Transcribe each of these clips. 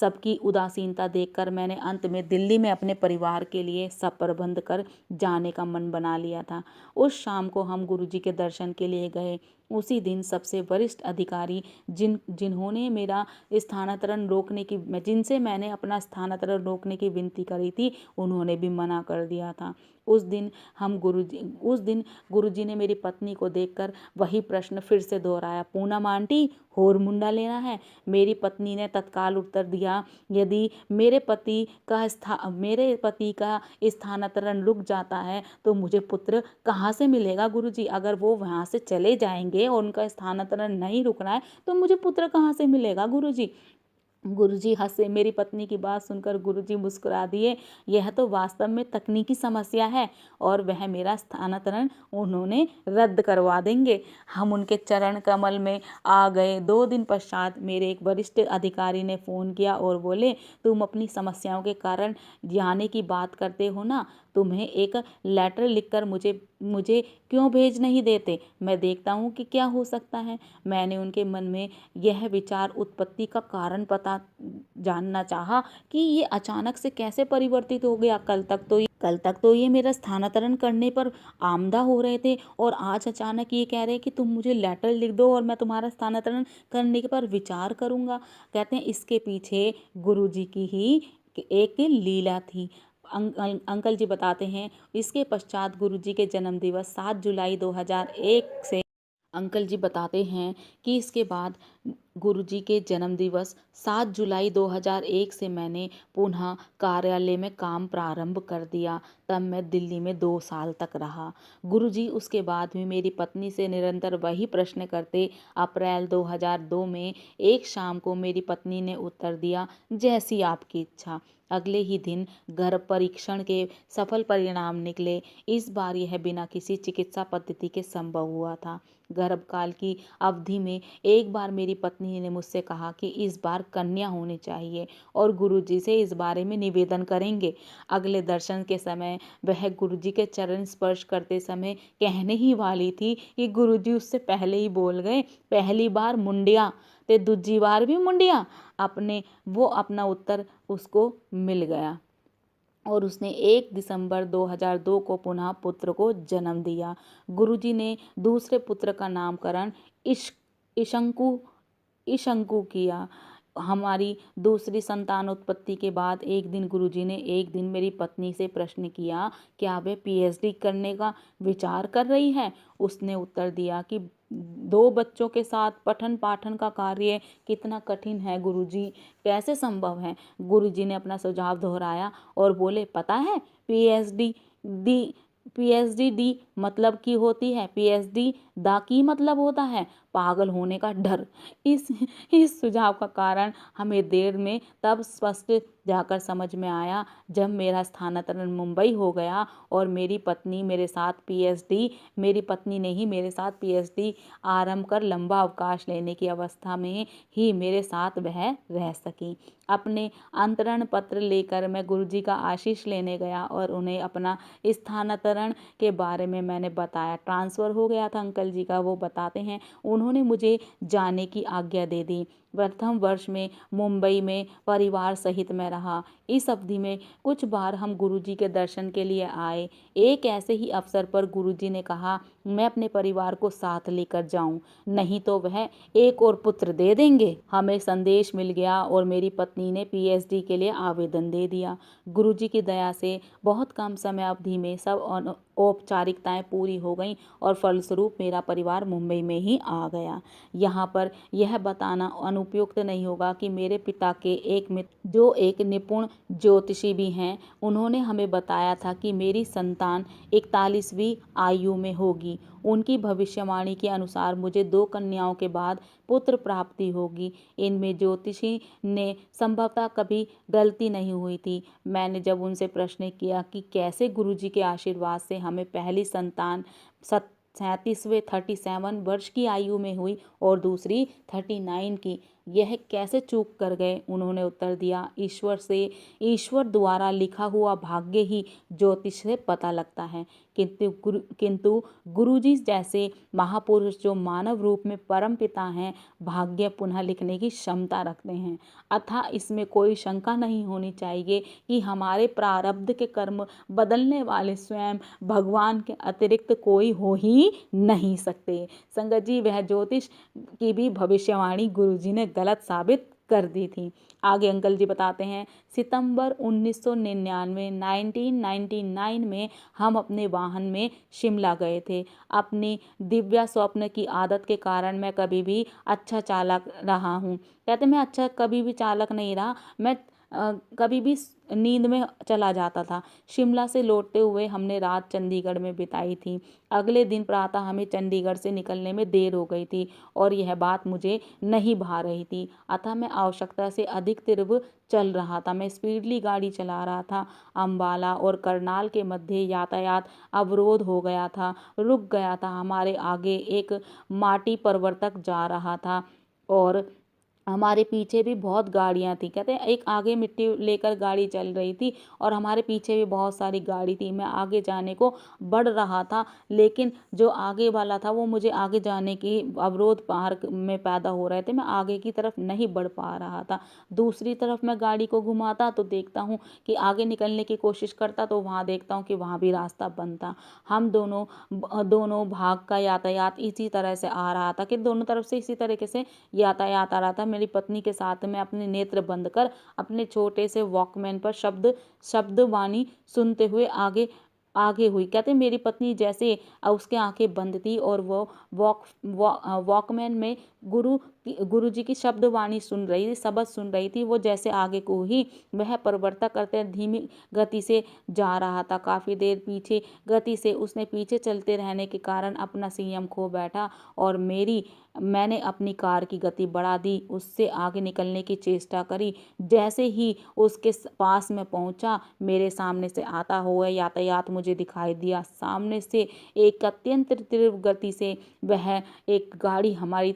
सबकी उदासीनता देखकर मैंने अंत में दिल्ली में अपने परिवार के लिए सब प्रबंध कर जाने का मन बना लिया था। उस शाम को हम गुरुजी के दर्शन के लिए गए। उसी दिन सबसे वरिष्ठ अधिकारी जिन्होंने मेरा स्थानांतरण रोकने की जिनसे मैंने अपना स्थानांतरण रोकने की विनती करी थी, उन्होंने भी मना कर दिया था। उस दिन गुरुजी ने मेरी पत्नी को देखकर वही प्रश्न फिर से दोहराया, पूनम आंटी होर मुंडा लेना है? मेरी पत्नी ने तत्काल उत्तर दिया, यदि मेरे पति का स्थानांतरण रुक जाता है तो मुझे पुत्र कहाँ से मिलेगा गुरुजी? अगर वो वहाँ से चले जाएंगे और उनका स्थानांतरण नहीं रुकना है तो मुझे पुत्र कहाँ से मिलेगा गुरुजी? गुरुजी हंसे। मेरी पत्नी की बात सुनकर गुरुजी मुस्कुरा दिए। यह तो वास्तव में तकनीकी समस्या है और वह मेरा स्थानांतरण उन्होंने रद्द करवा देंगे। हम उनके चरण कमल में आ गए। 2 दिन पश्चात मेरे एक वरिष्ठ अधिकारी ने फ़ोन किया और बोले, तुम अपनी समस्याओं के कारण जाने की बात करते हो ना, तुम्हें एक लेटर लिखकर मुझे क्यों भेज नहीं देते? मैं देखता हूँ कि क्या हो सकता है। मैंने उनके मन में यह विचार उत्पत्ति का कारण जानना चाहा कि ये अचानक से कैसे परिवर्तित हो गया। कल तक तो ये मेरा स्थानांतरण करने पर आमदा हो रहे थे और आज अचानक ये कह रहे हैं कि तुम मुझे लेटर लिख दो और मैं तुम्हारा स्थानांतरण करने के पर विचार करूँगा। कहते हैं इसके पीछे गुरुजी की ही एक लीला थी। अंकल जी बताते हैं, इसके पश्चात गुरुजी के जन्म दिवस 7 जुलाई 2001 से अंकल जी बताते हैं कि इसके बाद गुरुजी के जन्म दिवस 7 जुलाई 2001 से मैंने पुनः कार्यालय में काम प्रारंभ कर दिया। तब मैं दिल्ली में 2 साल तक रहा। गुरुजी उसके बाद भी मेरी पत्नी से निरंतर वही प्रश्न करते। अप्रैल 2002 में एक शाम को मेरी पत्नी ने उत्तर दिया, जैसी आपकी इच्छा। अगले ही दिन गर्भ परीक्षण के सफल परिणाम निकले। इस बार यह बिना किसी चिकित्सा पद्धति के संभव हुआ था। गर्भकाल की अवधि में एक बार मेरी पत्नी ने मुझसे कहा कि इस बार कन्या होनी चाहिए और गुरुजी से इस बारे में निवेदन करेंगे। अगले दर्शन के समय वह गुरुजी के चरण स्पर्श करते समय कहने ही वाली थी कि गुरुजी उससे पहले ही बोल गए, पहली बार मुंडिया ते दूजी बार भी मुंडिया। अपना उत्तर उसको मिल गया और उसने 1 दिसंबर 2002 को पुनः पुत्र को जन्म दिया। गुरुजी ने दूसरे पुत्र का नामकरण ईशंकु किया। हमारी दूसरी संतान उत्पत्ति के बाद एक दिन गुरुजी ने एक दिन मेरी पत्नी से प्रश्न किया, क्या वे पीएचडी करने का विचार कर रही है? उसने उत्तर दिया कि 2 बच्चों के साथ पठन पाठन का कार्य कितना कठिन है गुरुजी, कैसे संभव है? गुरुजी ने अपना सुझाव दोहराया और बोले, पता है पीएचडी डी मतलब की होती है, पीएचडी दा की मतलब होता है पागल होने का डर। इस सुझाव का कारण हमें देर में तब स्पष्ट जाकर समझ में आया जब मेरा स्थानांतरण मुंबई हो गया और मेरी पत्नी ने ही मेरे साथ पीएचडी आरंभ कर लंबा अवकाश लेने की अवस्था में ही मेरे साथ वह रह सकी। अपने अंतरण पत्र लेकर मैं गुरुजी का आशीष लेने गया और उन्हें अपना स्थानांतरण के बारे में मैंने बताया। ट्रांसफ़र हो गया था अंकल जी का, वो बताते हैं। उन्होंने मुझे जाने की आज्ञा दे दी। प्रथम वर्ष में मुंबई में परिवार सहित मैं रहा। इस अवधि में कुछ बार हम गुरुजी के दर्शन के लिए आए। एक ऐसे ही अवसर पर गुरुजी ने कहा, मैं अपने परिवार को साथ लेकर जाऊं, नहीं तो वह एक और पुत्र दे देंगे। हमें संदेश मिल गया और मेरी पत्नी ने पीएचडी के लिए आवेदन दे दिया। गुरुजी की दया से बहुत कम समय अवधि में सब औपचारिकताएं पूरी हो गईं और फलस्वरूप मेरा परिवार मुंबई में ही आ गया। यहाँ पर यह बताना अनुपयुक्त नहीं होगा कि मेरे पिता के एक मित्र जो एक निपुण ज्योतिषी भी हैं, उन्होंने हमें बताया था कि मेरी संतान 41वीं आयु में होगी। उनकी भविष्यवाणी के अनुसार मुझे 2 कन्याओं के बाद पुत्र प्राप्ति होगी। इनमें ज्योतिषी ने संभवतः कभी गलती नहीं हुई थी। मैंने जब उनसे प्रश्न किया कि कैसे गुरुजी के आशीर्वाद से हमें पहली संतान 37 वर्ष की आयु में हुई और दूसरी 39 की, यह कैसे चूक कर गए? उन्होंने उत्तर दिया, ईश्वर द्वारा लिखा हुआ भाग्य ही ज्योतिष से पता लगता है। किंतु गुरुजी जैसे महापुरुष जो मानव रूप में परम पिता हैं, भाग्य पुनः लिखने की क्षमता रखते हैं। अतः इसमें कोई शंका नहीं होनी चाहिए कि हमारे प्रारब्ध के कर्म बदलने वाले स्वयं भगवान के अतिरिक्त कोई हो ही नहीं सकते। संगत जी, वह ज्योतिष की भी भविष्यवाणी गुरुजी ने गलत साबित कर दी थी। आगे अंकल जी बताते हैं, सितंबर 1999 1999 में हम अपने वाहन में शिमला गए थे। अपनी दिव्या स्वप्न की आदत के कारण मैं कभी भी अच्छा चालक रहा हूँ। कहते मैं अच्छा कभी भी चालक नहीं रहा, मैं कभी भी नींद में चला जाता था। शिमला से लौटते हुए हमने रात चंडीगढ़ में बिताई थी। अगले दिन प्रातः हमें चंडीगढ़ से निकलने में देर हो गई थी और यह बात मुझे नहीं भा रही थी। अतः मैं आवश्यकता से अधिक तीव्र चल रहा था। मैं स्पीडली गाड़ी चला रहा था। अम्बाला और करनाल के मध्य यातायात अवरोध हो गया था, रुक गया था। हमारे आगे एक माटी परिवर्तक जा रहा था और हमारे पीछे भी बहुत गाड़ियां थी। कहते हैं एक आगे मिट्टी लेकर गाड़ी चल रही थी और हमारे पीछे भी बहुत सारी गाड़ी थी। मैं आगे जाने को बढ़ रहा था, लेकिन जो आगे वाला था वो मुझे आगे जाने की अवरोध पार में पैदा हो रहे थे। मैं आगे की तरफ नहीं बढ़ पा रहा था। दूसरी तरफ मैं गाड़ी को घुमाता तो देखता हूँ कि आगे निकलने की कोशिश करता, तो वहाँ देखता हूँ कि वहाँ भी रास्ता बंद था। हम दोनों भाग का यातायात इसी तरह से आ रहा था कि दोनों तरफ से इसी तरीके से यातायात आ रहा था। मेरी पत्नी के साथ में अपने नेत्र बंद कर अपने छोटे से वॉकमैन पर शब्दवाणी सुनते हुए आगे हुई। कहते मेरी पत्नी जैसे उसके आंखें बंद थी और वो वॉकमैन में गुरु जी की शब्दवाणी सुन रही थी, शब्द सुन रही थी। वो जैसे आगे को ही वह परिवर्तन करते धीमी गति से जा रहा था। काफी देर पीछे गति से उसने पीछे चलते रहने के कारण अपना संयम खो बैठा और मैंने अपनी कार की गति बढ़ा दी। उससे आगे निकलने की चेष्टा करी। जैसे ही उसके पास में पहुंचा, मेरे सामने से आता हुआ यातायात मुझे दिखाई दिया। सामने से एक अत्यंत तीव्र गति से वह एक गाड़ी हमारी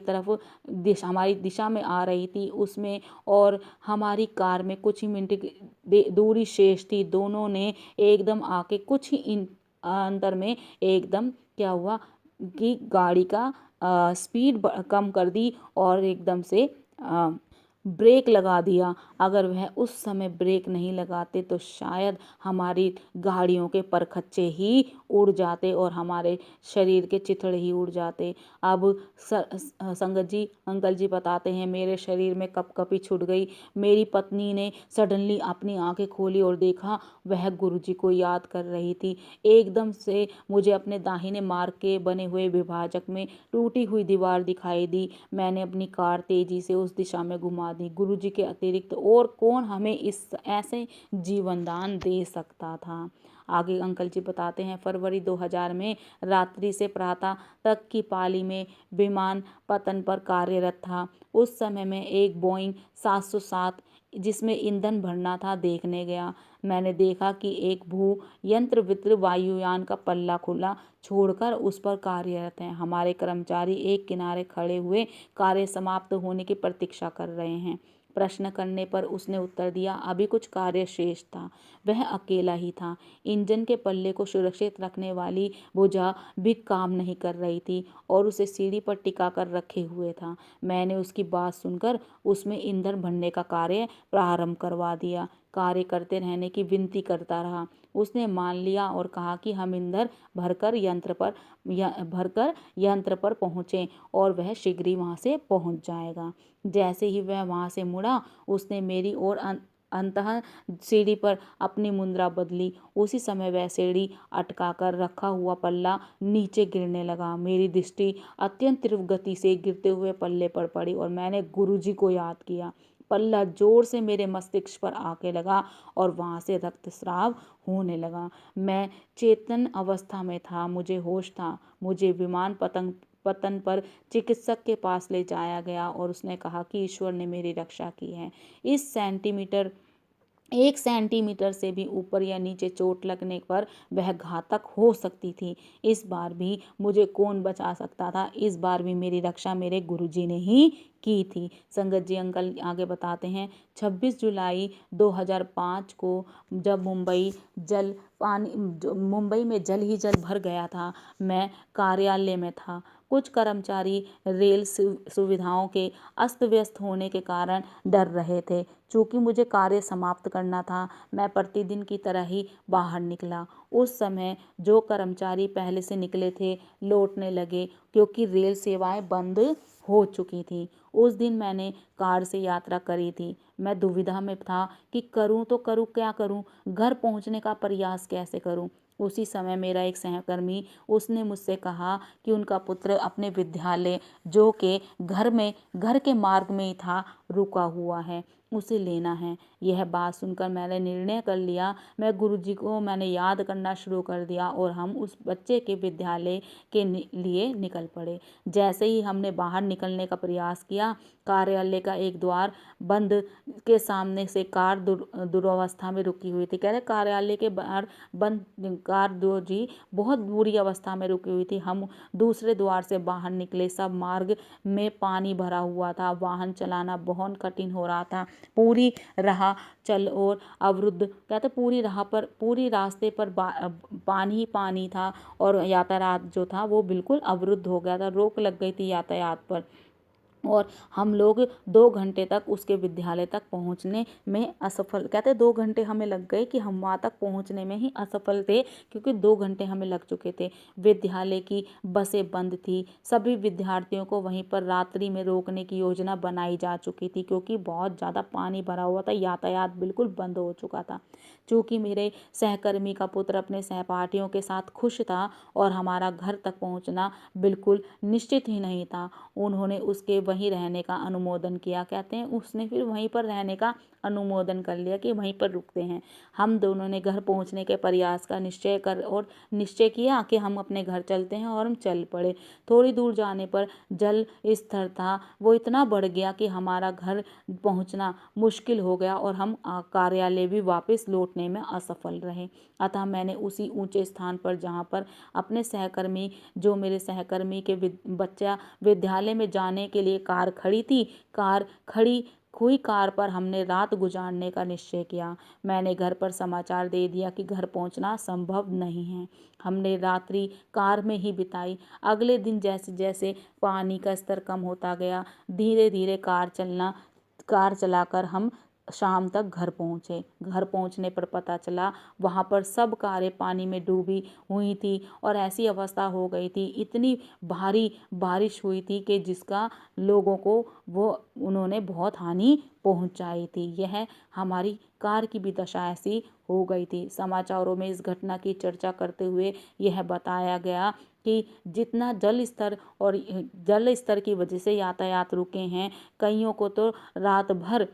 दिशा में आ रही थी। उसमें और हमारी कार में कुछ ही मिनट की दूरी शेष थी। दोनों ने एकदम आके कुछ ही अंतर में एकदम क्या हुआ कि गाड़ी का स्पीड कम कर दी और एकदम से ब्रेक लगा दिया। अगर वह उस समय ब्रेक नहीं लगाते तो शायद हमारी गाड़ियों के परखच्चे ही उड़ जाते और हमारे शरीर के चिथड़े ही उड़ जाते। अब संगत जी अंकल जी बताते हैं, मेरे शरीर में कपकपी छूट गई। मेरी पत्नी ने सडनली अपनी आंखें खोली और देखा वह गुरुजी को याद कर रही थी। एकदम से मुझे अपने दाहिने मार्ग के बने हुए विभाजक में टूटी हुई दीवार दिखाई दी। मैंने अपनी कार तेजी से उस दिशा में घुमा दी। गुरुजी के अतिरिक्त और कौन हमें इस ऐसे जीवन दान दे सकता था। आगे अंकल जी बताते हैं, फरवरी 2000 में रात्रि से प्रातः तक की पाली में विमान पतन पर कार्यरत था। उस समय में एक बोइंग 707 जिसमें ईंधन भरना था देखने गया। मैंने देखा कि एक भू यंत्रवित्र वायुयान का पल्ला खुला छोड़कर उस पर कार्यरत हैं। हमारे कर्मचारी एक किनारे खड़े हुए कार्य समाप्त होने की प्रतीक्षा कर रहे हैं। प्रश्न करने पर उसने उत्तर दिया, अभी कुछ कार्य शेष था। वह अकेला ही था। इंजन के पल्ले को सुरक्षित रखने वाली भुजा भी काम नहीं कर रही थी और उसे सीढ़ी पर टिका कर रखे हुए था। मैंने उसकी बात सुनकर उसमें ईंधन भरने का कार्य प्रारंभ करवा दिया। कार्य करते रहने की विनती करता रहा। उसने मान लिया और कहा कि हम ईंधन भरकर यंत्र पर पहुँचें और वह शीघ्र ही वहाँ से पहुँच जाएगा। जैसे ही वह वहाँ से मुड़ा, उसने मेरी ओर अंततः सीढ़ी पर अपनी मुद्रा बदली। उसी समय वह सीढ़ी अटकाकर रखा हुआ पल्ला नीचे गिरने लगा। मेरी दृष्टि अत्यंत तीव्र गति से गिरते हुए पल्ले पर पड़ी और मैंने गुरुजी को याद किया। पल्ला जोर से मेरे मस्तिष्क पर आके लगा और वहाँ से रक्तस्राव होने लगा। मैं चेतन अवस्था में था, मुझे होश था। मुझे विमान पतन पर चिकित्सक के पास ले जाया गया और उसने कहा कि ईश्वर ने मेरी रक्षा की है। इस सेंटीमीटर 1 सेंटीमीटर से भी ऊपर या नीचे चोट लगने पर वह घातक हो सकती थी। इस बार भी मुझे कौन बचा सकता था? इस बार भी मेरी रक्षा मेरे गुरुजी ने ही की थी। संगत जी अंकल आगे बताते हैं, 26 जुलाई 2005 को जब मुंबई में जल ही जल भर गया था, मैं कार्यालय में था। कुछ कर्मचारी रेल सुविधाओं के अस्त व्यस्त होने के कारण डर रहे थे। चूंकि मुझे कार्य समाप्त करना था, मैं प्रतिदिन की तरह ही बाहर निकला। उस समय जो कर्मचारी पहले से निकले थे, लौटने लगे क्योंकि रेल सेवाएं बंद हो चुकी थी। उस दिन मैंने कार से यात्रा करी थी। मैं दुविधा में था कि करूं तो करूं, क्या करूं, घर पहुंचने का प्रयास कैसे करूं। उसी समय मेरा एक सहकर्मी, उसने मुझसे कहा कि उनका पुत्र अपने विद्यालय, जो के घर के मार्ग में ही था, रुका हुआ है, उसे लेना है। यह बात सुनकर मैंने निर्णय कर लिया। मैं गुरुजी को मैंने याद करना शुरू कर दिया और हम उस बच्चे के विद्यालय के लिए निकल पड़े। जैसे ही हमने बाहर निकलने का प्रयास किया, कार्यालय का एक द्वार बंद के सामने से कार दुरवस्था में रुकी हुई थी। कह रहे कार्यालय के बाहर बंद कार दो जी बहुत बुरी अवस्था में रुकी हुई थी। हम दूसरे द्वार से बाहर निकले। सब मार्ग में पानी भरा हुआ था। वाहन चलाना बहुत कठिन हो रहा था। पूरी राह चल और अवरुद्ध, कहते पूरी रास्ते पर पानी ही पानी था और यातायात जो था वो बिल्कुल अवरुद्ध हो गया था। रोक लग गई थी यातायात पर और हम लोग 2 घंटे तक उसके विद्यालय तक पहुंचने में असफल, कहते 2 घंटे हमें लग गए कि हम वहाँ तक पहुंचने में ही असफल थे, क्योंकि 2 घंटे हमें लग चुके थे। विद्यालय की बसें बंद थी। सभी विद्यार्थियों को वहीं पर रात्रि में रोकने की योजना बनाई जा चुकी थी, क्योंकि बहुत ज़्यादा पानी भरा हुआ था, यातायात बिल्कुल बंद हो चुका था। चूँकि मेरे सहकर्मी का पुत्र अपने सहपाठियों के साथ खुश था और हमारा घर तक पहुँचना बिल्कुल निश्चित ही नहीं था, उन्होंने उसके वहीं रहने का अनुमोदन किया। कहते हैं उसने फिर वहीं पर रहने का अनुमोदन कर लिया कि वहीं पर रुकते हैं। हम दोनों ने घर पहुंचने के प्रयास का निश्चय किया कि हम अपने घर चलते हैं और हम चल पड़े। थोड़ी दूर जाने पर जल स्तर था वो इतना बढ़ गया कि हमारा घर पहुंचना मुश्किल हो गया और हम कार्यालय भी वापस लौटने में असफल रहे। अतः मैंने उसी ऊंचे स्थान पर, जहाँ पर अपने सहकर्मी, जो मेरे सहकर्मी के बच्चा विद्यालय में जाने के लिए कार खड़ी थी, कार खड़ी हुई कार पर हमने रात गुजारने का निश्चय किया। मैंने घर पर समाचार दे दिया कि घर पहुंचना संभव नहीं है। हमने रात्रि कार में ही बिताई। अगले दिन जैसे जैसे पानी का स्तर कम होता गया, धीरे धीरे कार चलाकर हम शाम तक घर पहुँचे। घर पहुँचने पर पता चला वहाँ पर सब कारें पानी में डूबी हुई थी और ऐसी अवस्था हो गई थी, इतनी भारी बारिश हुई थी कि जिसका लोगों को उन्होंने बहुत हानि पहुँचाई थी। यह हमारी कार की भी दशा ऐसी हो गई थी। समाचारों में इस घटना की चर्चा करते हुए यह बताया गया कि जितना जल स्तर की वजह से यातायात रुके हैं, कईयों को तो रात भर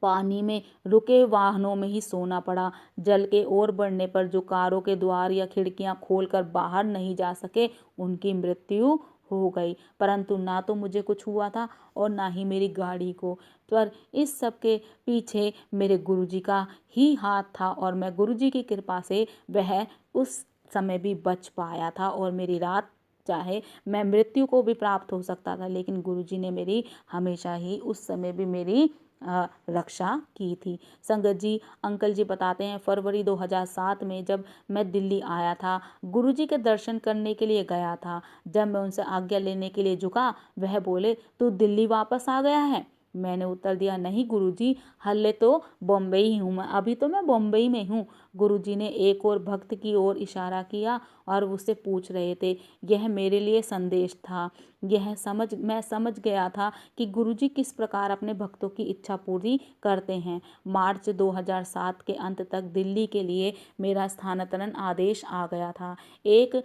पानी में रुके वाहनों में ही सोना पड़ा। जल के ओर बढ़ने पर जो कारों के द्वार या खिड़कियां खोलकर बाहर नहीं जा सके, उनकी मृत्यु हो गई। परंतु ना तो मुझे कुछ हुआ था और ना ही मेरी गाड़ी को। पर इस सब के पीछे मेरे गुरुजी का ही हाथ था और मैं गुरुजी की कृपा से वह उस समय भी बच पाया था और मेरी रात, चाहे मैं मृत्यु को भी प्राप्त हो सकता था, लेकिन गुरुजी ने मेरी हमेशा ही उस समय भी मेरी रक्षा की थी। संगत जी अंकल जी बताते हैं, फरवरी 2007 में जब मैं दिल्ली आया था, गुरुजी के दर्शन करने के लिए गया था। जब मैं उनसे आज्ञा लेने के लिए झुका, वह बोले, तू दिल्ली वापस आ गया है? मैंने उत्तर दिया, नहीं गुरुजी, हल्ले तो बॉम्बे ही हूँ मैं, अभी तो मैं बॉम्बे में हूँ। गुरुजी ने एक और भक्त की ओर इशारा किया और उससे पूछ रहे थे। यह मेरे लिए संदेश था। मैं समझ गया था कि गुरुजी किस प्रकार अपने भक्तों की इच्छा पूरी करते हैं। मार्च 2007 के अंत तक दिल्ली के लिए मेरा स्थानांतरण आदेश आ गया था। 1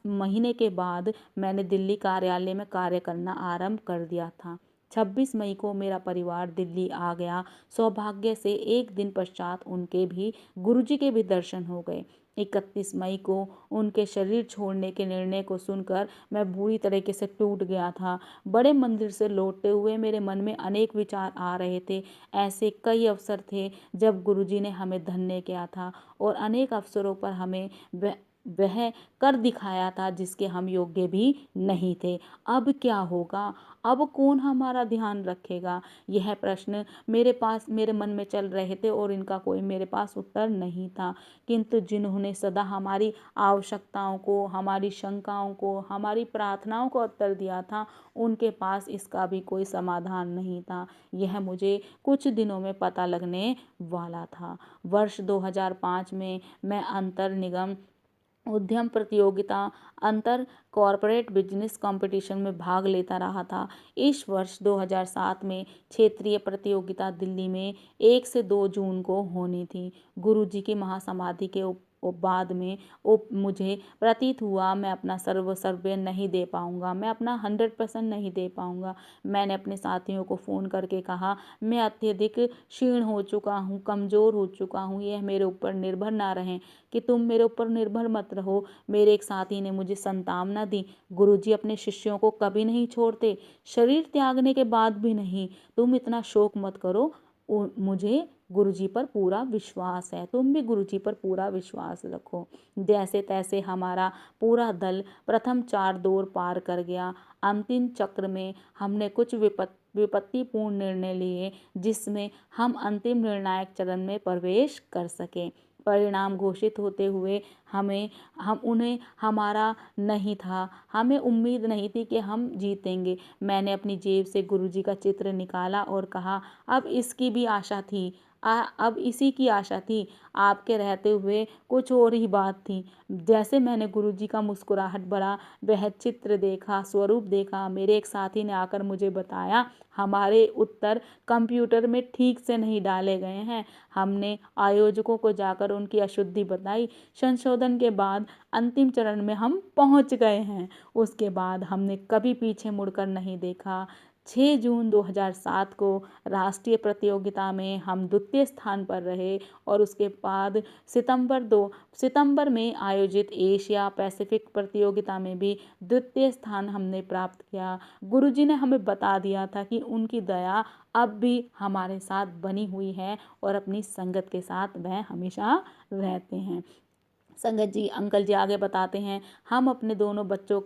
महीने के बाद मैंने दिल्ली कार्यालय में कार्य करना आरंभ कर दिया था। 26 मई को मेरा परिवार दिल्ली आ गया। सौभाग्य से एक दिन पश्चात उनके भी गुरुजी के भी दर्शन हो गए। 31 मई को उनके शरीर छोड़ने के निर्णय को सुनकर मैं बुरी तरीके से टूट गया था। बड़े मंदिर से लौटते हुए मेरे मन में अनेक विचार आ रहे थे। ऐसे कई अवसर थे जब गुरुजी ने हमें धन्य किया था और अनेक अवसरों पर हमें वह कर दिखाया था जिसके हम योग्य भी नहीं थे। अब क्या होगा? अब कौन हमारा ध्यान रखेगा? यह प्रश्न मेरे मन में चल रहे थे और इनका कोई मेरे पास उत्तर नहीं था। किंतु जिन्होंने सदा हमारी आवश्यकताओं को, हमारी शंकाओं को, हमारी प्रार्थनाओं को उत्तर दिया था, उनके पास इसका भी कोई समाधान नहीं था। यह मुझे कुछ दिनों में पता लगने वाला था। वर्ष 2005 में मैं अंतर निगम उद्यम प्रतियोगिता अंतर कॉरपोरेट बिजनेस कंपटीशन में भाग लेता रहा था। इस वर्ष 2007 में क्षेत्रीय प्रतियोगिता दिल्ली में 1 से 2 जून को होनी थी। गुरुजी की महासमाधि के बाद में मुझे प्रतीत हुआ मैं अपना सर्व नहीं दे पाऊंगा, मैं अपना 100% नहीं दे पाऊंगा। मैंने अपने साथियों को फ़ोन करके कहा, मैं अत्यधिक क्षीण हो चुका हूँ, कमज़ोर हो चुका हूँ, यह मेरे ऊपर निर्भर ना रहें। कि तुम मेरे ऊपर निर्भर मत रहो। मेरे एक साथी ने मुझे सांत्वना दी, गुरुजी अपने शिष्यों को कभी नहीं छोड़ते, शरीर त्यागने के बाद भी नहीं। तुम इतना शोक मत करो, मुझे गुरुजी पर पूरा विश्वास है, तुम भी गुरुजी पर पूरा विश्वास रखो। जैसे तैसे हमारा पूरा दल प्रथम 4 दौर पार कर गया। अंतिम चक्र में हमने कुछ विपत्तिपूर्ण निर्णय लिए जिसमें हम अंतिम निर्णायक चरण में प्रवेश कर सके। परिणाम घोषित होते हुए उन्हें हमारा नहीं था, हमें उम्मीद नहीं थी कि हम जीतेंगे। मैंने अपनी जेब से गुरुजी का चित्र निकाला और कहा, अब इसकी भी आशा थी, अब इसी की आशा थी। आपके रहते हुए कुछ और ही बात थी। जैसे मैंने गुरुजी का मुस्कुराहट भरा वह चित्र देखा, स्वरूप देखा, मेरे एक साथी ने आकर मुझे बताया, हमारे उत्तर कंप्यूटर में ठीक से नहीं डाले गए हैं। हमने आयोजकों को जाकर उनकी अशुद्धि बताई। संशोधन के बाद अंतिम चरण में हम पहुंच गए हैं। उसके बाद हमने कभी पीछे मुड़कर नहीं देखा। 6 जून 2007 को राष्ट्रीय प्रतियोगिता में हम द्वितीय स्थान पर रहे और उसके बाद सितंबर में आयोजित एशिया पैसिफिक प्रतियोगिता में भी द्वितीय स्थान हमने प्राप्त किया। गुरुजी ने हमें बता दिया था कि उनकी दया अब भी हमारे साथ बनी हुई है और अपनी संगत के साथ वह हमेशा रहते हैं। संगत जी, अंकल जी आगे बताते हैं, हम अपने दोनों बच्चों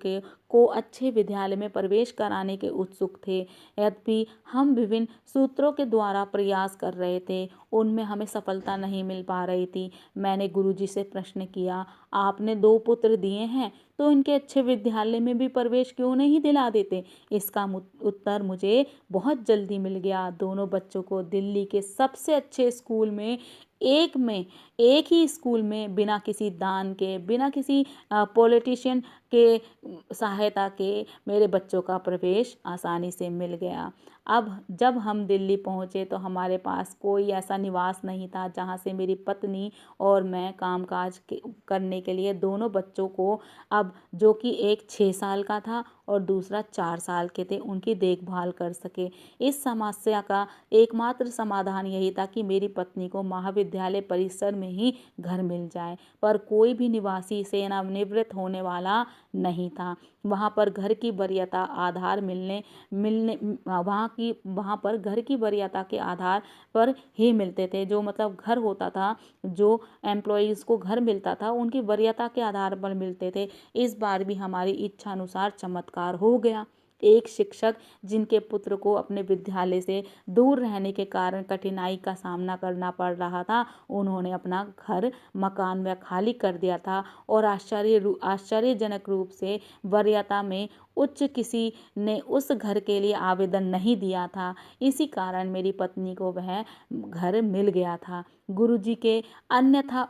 को अच्छे विद्यालय में प्रवेश कराने के उत्सुक थे। यद्यपि हम विभिन्न सूत्रों के द्वारा प्रयास कर रहे थे, उनमें हमें सफलता नहीं मिल पा रही थी। मैंने गुरुजी से प्रश्न किया, आपने 2 पुत्र दिए हैं तो इनके अच्छे विद्यालय में भी प्रवेश क्यों नहीं दिला देते? इसका उत्तर मुझे बहुत जल्दी मिल गया। दोनों बच्चों को दिल्ली के सबसे अच्छे स्कूल में एक ही स्कूल में बिना किसी दान के, बिना किसी पॉलिटिशियन के सहायता के मेरे बच्चों का प्रवेश आसानी से मिल गया। अब जब हम दिल्ली पहुँचे तो हमारे पास कोई ऐसा निवास नहीं था जहाँ से मेरी पत्नी और मैं कामकाज करने के लिए दोनों बच्चों को, अब जो कि एक 6 साल का था और दूसरा 4 साल के थे, उनकी देखभाल कर सके। इस समस्या का एकमात्र समाधान यही था कि मेरी पत्नी को महाविद्यालय परिसर में ही घर मिल जाए, पर कोई भी निवासी सेवानिवृत्त होने वाला नहीं था। वहाँ पर घर की वरीयता के आधार पर ही मिलते थे। जो मतलब घर होता था, जो एम्प्लॉयज़ को घर मिलता था, उनकी वरीयता के आधार पर मिलते थे। इस बार भी हमारी इच्छा अनुसार चमत्कार हो गया। एक शिक्षक जिनके पुत्र को अपने विद्यालय से दूर रहने के कारण कठिनाई का सामना करना पड़ रहा था, उन्होंने अपना घर मकान में खाली कर दिया था और आश्चर्यजनक रूप से वरीयता में उच्च किसी ने उस घर के लिए आवेदन नहीं दिया था। इसी कारण मेरी पत्नी को वह घर मिल गया था। गुरुजी के अन्यथा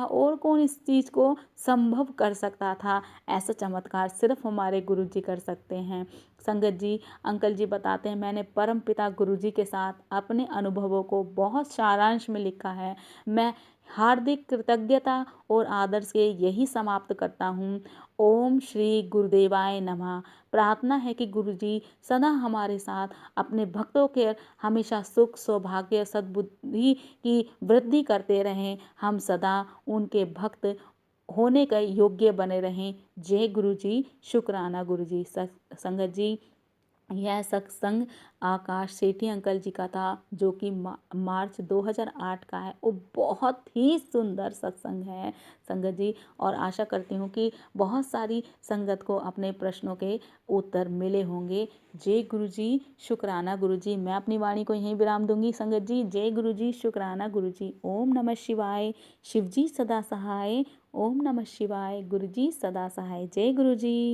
और कौन इस चीज़ को संभव कर सकता था? ऐसा चमत्कार सिर्फ हमारे गुरुजी कर सकते हैं। संगत जी, अंकल जी बताते हैं, मैंने परम पिता गुरु जी के साथ अपने अनुभवों को बहुत सारांश में लिखा है। मैं हार्दिक कृतज्ञता और आदर से यही समाप्त करता हूँ। ओम श्री गुरुदेवाय नमः। प्रार्थना है कि गुरु जी सदा हमारे साथ अपने भक्तों के हमेशा सुख, सौभाग्य, सद्बुद्धि की वृद्धि करते रहें। हम सदा उनके भक्त होने के योग्य बने रहें। जय गुरु जी। शुक्राना गुरु जी। संगत जी, यह सत्संग आकाश सेठी अंकल जी का था, जो कि मार्च 2008 का है। वो बहुत ही सुंदर सत्संग है संगत जी, और आशा करती हूँ कि बहुत सारी संगत को अपने प्रश्नों के उत्तर मिले होंगे। जय गुरु जी। शुक्राना गुरु जी। मैं अपनी वाणी को यहीं विराम दूंगी संगत जी। जय गुरु जी। शुक्राना गुरु जी। ओम नमः शिवाय। शिव जी सदा सहाय। ओम नमः शिवाय। गुरु जी सदा सहाय। जय गुरु जी।